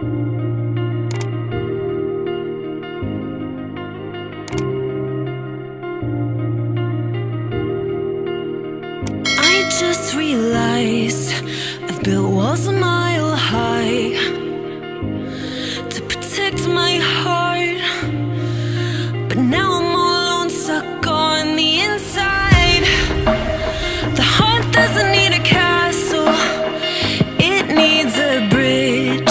I just realized I've built walls a mile high to protect my heart, but now I'm all alone, stuck on the inside. The heart doesn't need a castle, it needs a bridge.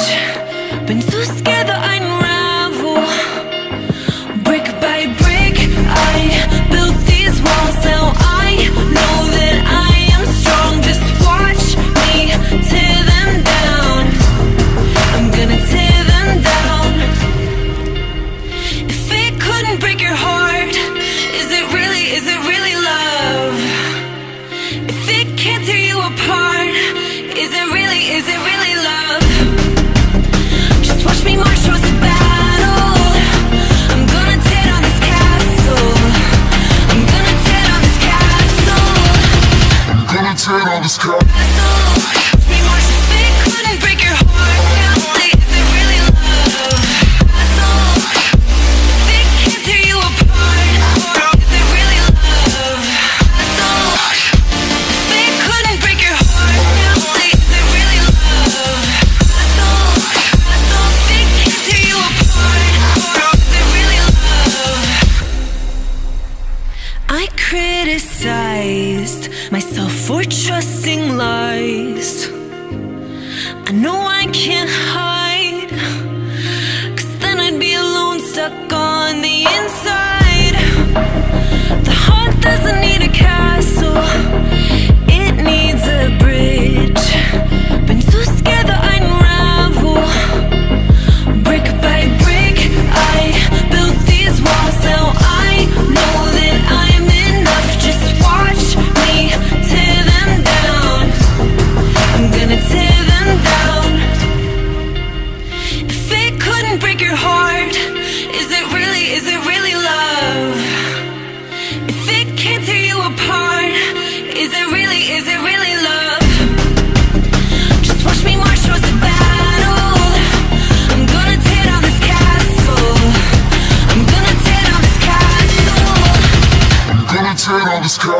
Been too scared that I'd unravel. Brick by brick, I built these walls. Now I know that I am strong. Just watch me tear them down. I'm gonna tear them down. If it couldn't break your heart, is it really love? If it can't tear you apart, is it really love? Just watch me march towards the battle. I'm gonna tear down this castle. I'm gonna tear down this castle. I'm gonna tear down this castle. Watch me march. If it couldn't break your heart, is it really love? If it can't tear you apart, is it really love? If it couldn't break your heart, is it really love? If it can't tear you apart, is it really love? I criticized myself for trusting lies. I know I can't hide, 'cause then I'd be alone, stuck on the inside. The heart doesn't need a castle, it needs a bridge. Been too scared that I'd unravel. Brick by brick, I built these walls. Now I know that I'm enough. Just watch me tear them down. I'm gonna tear them down. If it couldn't break your heart, is it really love? If it can't tear you apart, is it really love? Just watch me march towards the battle. I'm gonna tear down this castle. I'm gonna tear down this castle. I'm gonna tear down this castle.